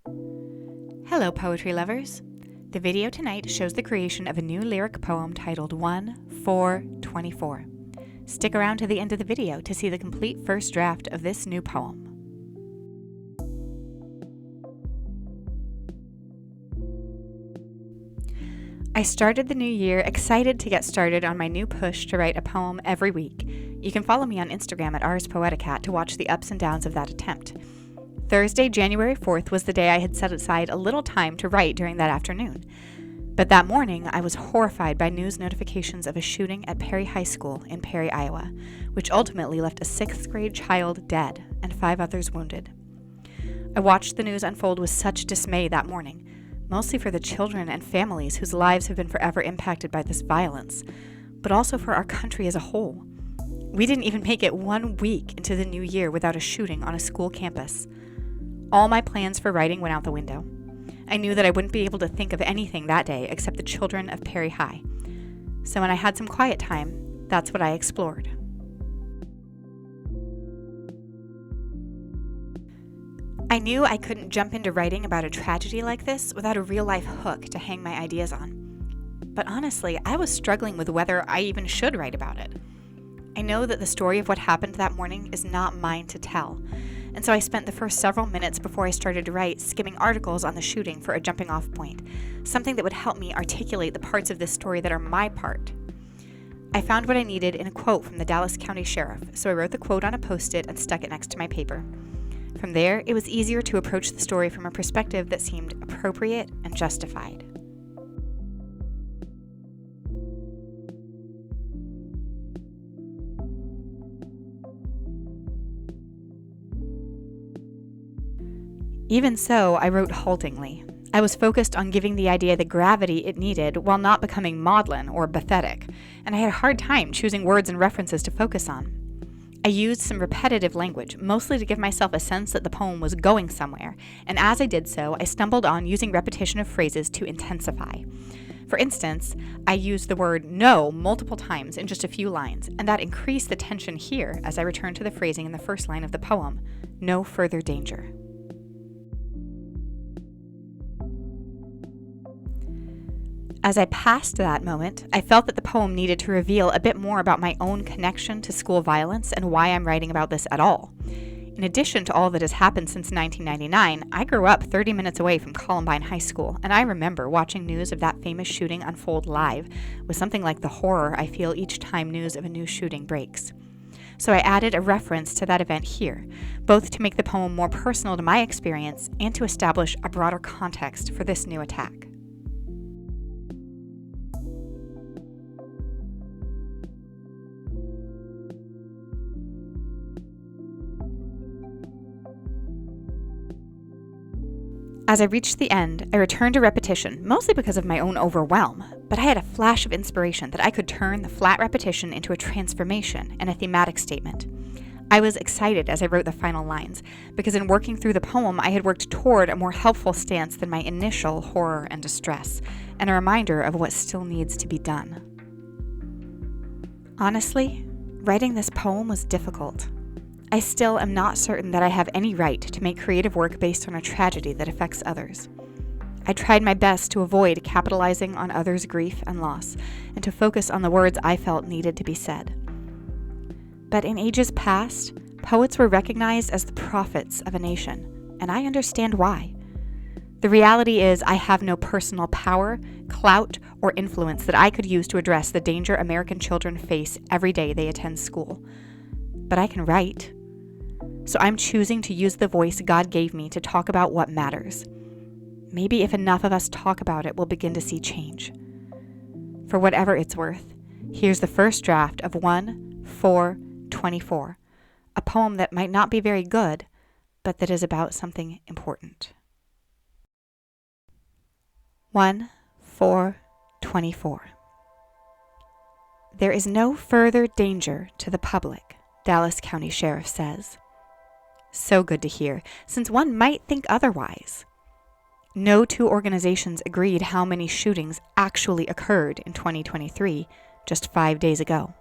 Hello, poetry lovers. The video tonight shows the creation of a new lyric poem titled 1-4-24. Stick around to the end of the video to see the complete first draft of this new poem. I started the new year excited to get started on my new push to write a poem every week. You can follow me on Instagram at arspoeticat to watch the ups and downs of that attempt. Thursday, January 4th was the day I had set aside a little time to write during that afternoon. But that morning, I was horrified by news notifications of a shooting at Perry High School in Perry, Iowa, which ultimately left a 6th grade child dead and 5 others wounded. I watched the news unfold with such dismay that morning, mostly for the children and families whose lives have been forever impacted by this violence, but also for our country as a whole. We didn't even make it 1 week into the new year without a shooting on a school campus. All my plans for writing went out the window. I knew that I wouldn't be able to think of anything that day except the children of Perry High. So when I had some quiet time, that's what I explored. I knew I couldn't jump into writing about a tragedy like this without a real-life hook to hang my ideas on. But honestly, I was struggling with whether I even should write about it. I know that the story of what happened that morning is not mine to tell, and so I spent the first several minutes before I started to write skimming articles on the shooting for a jumping off point, something that would help me articulate the parts of this story that are my part. I found what I needed in a quote from the Dallas County Sheriff, so I wrote the quote on a Post-it and stuck it next to my paper. From there, it was easier to approach the story from a perspective that seemed appropriate and justified. Even so, I wrote haltingly. I was focused on giving the idea the gravity it needed while not becoming maudlin or pathetic, and I had a hard time choosing words and references to focus on. I used some repetitive language, mostly to give myself a sense that the poem was going somewhere, and as I did so, I stumbled on using repetition of phrases to intensify. For instance, I used the word no multiple times in just a few lines, and that increased the tension here as I returned to the phrasing in the first line of the poem, no further danger. As I passed that moment, I felt that the poem needed to reveal a bit more about my own connection to school violence and why I'm writing about this at all. In addition to all that has happened since 1999, I grew up 30 minutes away from Columbine High School, and I remember watching news of that famous shooting unfold live with something like the horror I feel each time news of a new shooting breaks. So I added a reference to that event here, both to make the poem more personal to my experience and to establish a broader context for this new attack. As I reached the end, I returned to repetition, mostly because of my own overwhelm, but I had a flash of inspiration that I could turn the flat repetition into a transformation and a thematic statement. I was excited as I wrote the final lines, because in working through the poem, I had worked toward a more helpful stance than my initial horror and distress, and a reminder of what still needs to be done. Honestly, writing this poem was difficult. I still am not certain that I have any right to make creative work based on a tragedy that affects others. I tried my best to avoid capitalizing on others' grief and loss, and to focus on the words I felt needed to be said. But in ages past, poets were recognized as the prophets of a nation, and I understand why. The reality is I have no personal power, clout, or influence that I could use to address the danger American children face every day they attend school. But I can write. So I'm choosing to use the voice God gave me to talk about what matters. Maybe if enough of us talk about it, we'll begin to see change. For whatever it's worth, here's the first draft of 1-4-24, a poem that might not be very good, but that is about something important. 1-4-24. There is no further danger to the public, Dallas County Sheriff says. So good to hear, since one might think otherwise. No two organizations agreed how many shootings actually occurred in 2023, just 5 days ago.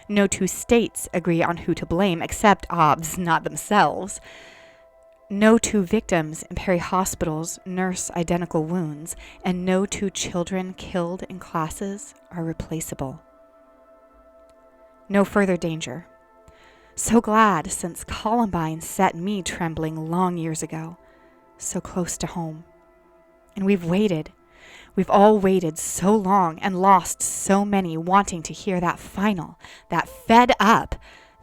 No two states agree on who to blame, except, not themselves. No two victims in Perry Hospital's nurse identical wounds, and no two children killed in classes are replaceable. No further danger. So glad, since Columbine set me trembling long years ago, so close to home. And we've all waited so long and lost so many wanting to hear that final, that fed up,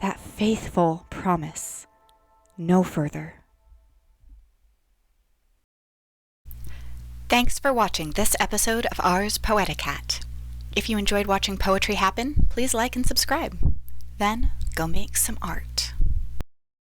that faithful promise. No further. Thanks for watching this episode of Ars Poeticat. If you enjoyed watching poetry happen, please like and subscribe. Then go make some art.